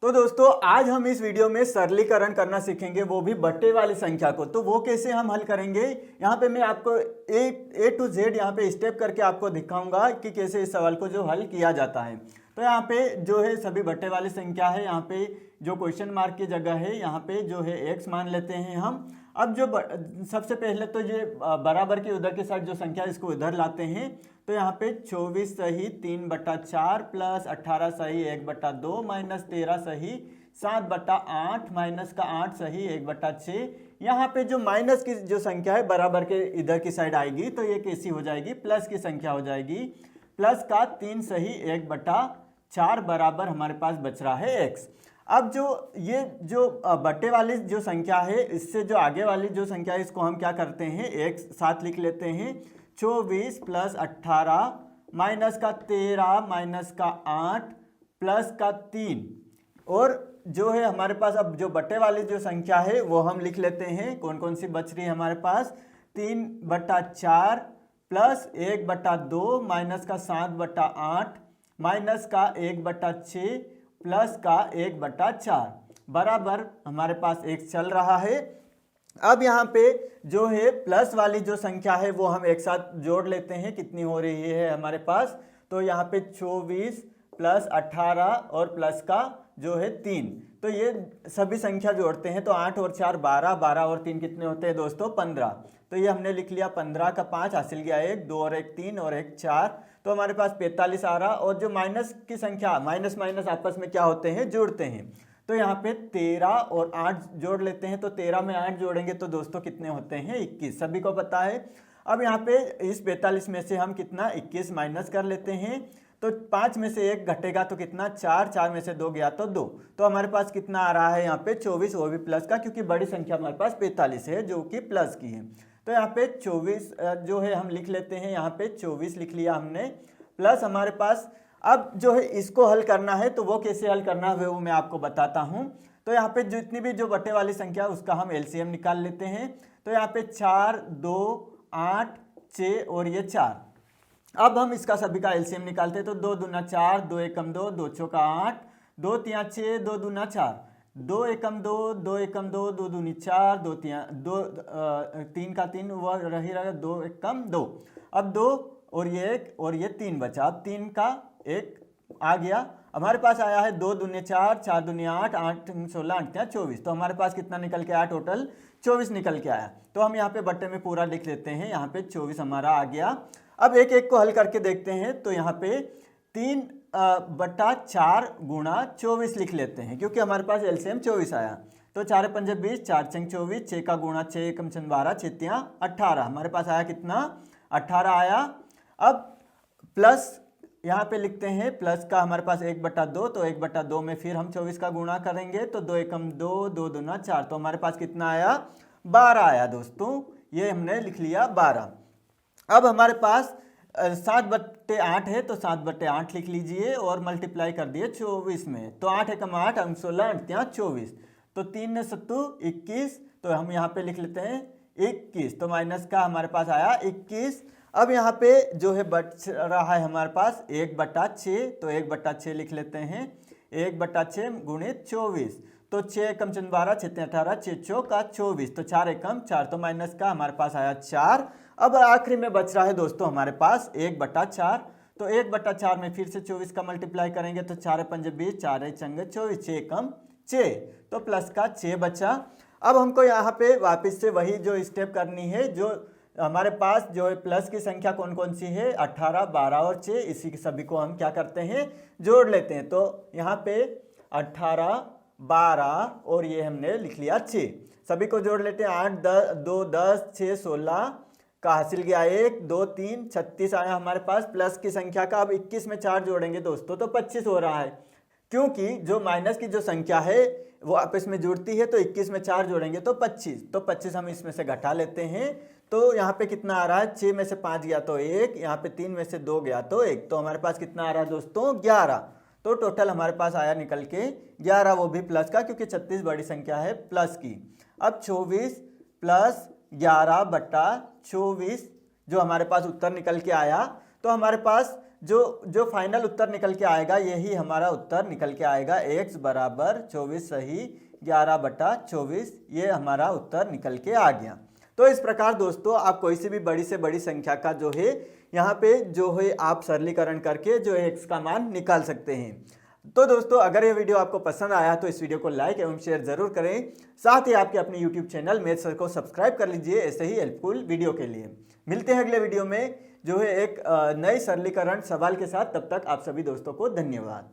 तो दोस्तों आज हम इस वीडियो में सरलीकरण करना सीखेंगे, वो भी बट्टे वाली संख्या को। तो वो कैसे हम हल करेंगे, यहाँ पे मैं आपको ए टू जेड यहाँ पे स्टेप करके आपको दिखाऊंगा कि कैसे इस सवाल को जो हल किया जाता है। तो यहाँ पे जो है सभी बट्टे वाली संख्या है, यहाँ पे जो क्वेश्चन मार्क की जगह है यहाँ पे जो है x मान लेते हैं हम। अब जो सबसे पहले तो ये बराबर की उधर की साइड जो संख्या है इसको इधर लाते हैं। तो यहाँ पे 24 सही 3/4 प्लस 18 सही 1/2 माइनस 13 सही 7/8 माइनस का 8 सही 1/6। यहाँ पे जो माइनस की जो संख्या है बराबर के इधर की साइड आएगी तो ये कैसी हो जाएगी, प्लस की संख्या हो जाएगी। प्लस का 3 सही 1/4 बराबर हमारे पास बच रहा है x। अब ये जो बट्टे वाली जो संख्या है इससे जो आगे वाली जो संख्या है इसको हम क्या करते हैं, एक साथ लिख लेते हैं। 24 प्लस 18 माइनस का 13 माइनस का 8 प्लस का 3। और जो है हमारे पास अब जो बट्टे वाली जो संख्या है वो हम लिख लेते हैं। कौन कौन सी बच रही है हमारे पास, 3/4 प्लस 1/2 माइनस का 7/8 माइनस का 1/6 प्लस का 1/4 बराबर हमारे पास x चल रहा है। अब यहाँ पे जो है प्लस वाली जो संख्या है वो हम एक साथ जोड़ लेते हैं, कितनी हो रही है हमारे पास। तो यहाँ पे 24 प्लस 18 और प्लस का जो है 3, तो ये सभी संख्या जोड़ते हैं तो 8 और 4 12, 12 और 3 कितने होते हैं दोस्तों 15। तो ये हमने लिख लिया 15 का 5 हासिल गया 1, 2 और 1 3 और 1 4, तो हमारे पास 45 आ रहा। और जो माइनस की संख्या माइनस माइनस आपस में क्या होते हैं, जुड़ते हैं। तो यहाँ पे 13 और 8 जोड़ लेते हैं, तो 13 में 8 जोड़ेंगे तो दोस्तों कितने होते हैं 21, सभी को पता है। अब यहाँ पे इस 45 में से हम कितना 21 माइनस कर लेते हैं, तो 5 में से 1 घटेगा तो कितना 4, 4 में से 2 गया तो 2, तो हमारे पास कितना आ रहा है यहाँ पे 24, वो भी प्लस का, क्योंकि बड़ी संख्या हमारे पास 45 है जो कि प्लस की है। तो यहाँ पे 24 जो है हम लिख लेते हैं, यहाँ पे 24 लिख लिया हमने, प्लस हमारे पास अब जो है इसको हल करना है। तो वो कैसे हल करना है वो मैं आपको बताता हूँ। तो यहाँ पे जितनी भी जो बट्टे वाली संख्या उसका हम एलसीएम निकाल लेते हैं। तो यहाँ पे 4 2 8 6 और ये 4। अब हम इसका सभी का एलसीएम निकालते हैं। तो 2 दूना 4, 2 एकम 2, 2 चौका 8, 2 तिया 6, 2 दूना 4, 2 एकम 2, 2 एकम 2, 2 दूनी 4, 2 तिया 2, 3 का 3 वह रही रहेगा, 2 एकम 2। अब 2 और ये 1 और ये 3 बचा, अब 3 का 1 आ गया। हमारे पास आया है 2 दूने 4, 4 दूने 8, 8 16, 8 24, तो हमारे पास कितना निकल के आया, टोटल 24 निकल के आया। तो हम यहाँ पे बट्टे में पूरा लिख लेते हैं, यहाँ पे 24 हमारा आ गया। अब एक एक को हल करके देखते हैं। तो यहाँ पे 3/4 गुणा 24 लिख लेते हैं, क्योंकि हमारे पास एलसीएम 24 आया। तो 4 पंजे 20, 4 चंग 24, 6 का गुणा 6 एकम 12, 6 18, हमारे पास आया कितना 18 आया। अब प्लस यहाँ पे लिखते हैं, प्लस का हमारे पास 1/2, तो 1/2 में फिर हम 24 का गुणा करेंगे, तो 2 एकम 2, 2 दूना 4, तो हमारे पास कितना आया 12 आया दोस्तों, ये हमने लिख लिया 12। अब हमारे पास 7/8 है, तो 7/8 लिख लीजिए और मल्टीप्लाई कर दिए 24 में। तो 8 एकम 8 16, 8 24, तो 3 ने 7 21, तो हम यहाँ पे लिख लेते हैं 21, तो माइनस का हमारे पास आया 21। अब यहाँ पे जो है बच रहा है हमारे पास 1/6, तो 1/6 लिख लेते हैं, 1/6 गुणित 24, तो 6 एकम 12, 6 18, 6 चौका 24, तो 4 एकम 4, तो माइनस का हमारे पास आया 4। अब आखिरी में बच रहा है दोस्तों हमारे पास 1/4, तो 1/4 में फिर से 24 का मल्टीप्लाई करेंगे, तो 4 पंजे 20, 4 चंगे 24, 6 एकम 6, तो प्लस का 6 बचा। अब हमको यहाँ पे वापस से वही जो स्टेप करनी है, जो हमारे पास जो है प्लस की संख्या कौन कौन सी है 18, 12 और 6, इसी के सभी को हम क्या करते हैं जोड़ लेते हैं। तो यहाँ पे 18, 12 और ये हमने लिख लिया 6, सभी को जोड़ लेते हैं। 8 2 10, 6 16 का हासिल गया 1 2 3 36 आया हमारे पास प्लस की संख्या का। अब 21 में 4 जोड़ेंगे दोस्तों तो 25 हो रहा है, क्योंकि जो माइनस की जो संख्या है वो आपस में जुड़ती है, तो 21 में 4 जोड़ेंगे तो 25, तो 25 हम इसमें से घटा लेते हैं। तो यहाँ पे कितना आ रहा है, 6 में से 5 गया तो 1, यहाँ पे 3 में से 2 गया तो 1, तो हमारे पास कितना आ रहा है दोस्तों 11। तो टोटल हमारे पास आया निकल के 11, वो भी प्लस का, क्योंकि 36 बड़ी संख्या है प्लस की। अब 24 प्लस 11/24 जो हमारे पास उत्तर निकल के आया, तो हमारे पास जो फाइनल उत्तर निकल के आएगा यही हमारा उत्तर निकल के आएगा। x बराबर 24 सही 11/24, ये हमारा उत्तर निकल के आ गया। तो इस प्रकार दोस्तों आप कोई सी भी बड़ी से बड़ी संख्या का जो है यहाँ पे जो है आप सरलीकरण करके जो है x का मान निकाल सकते हैं। तो दोस्तों अगर ये वीडियो आपको पसंद आया तो इस वीडियो को लाइक एवं शेयर जरूर करें। साथ ही आपके अपने यूट्यूब चैनल मैथ सर को सब्सक्राइब कर लीजिए ऐसे ही हेल्पफुल वीडियो के लिए। मिलते हैं अगले वीडियो में जो है एक नए सरलीकरण सवाल के साथ। तब तक आप सभी दोस्तों को धन्यवाद।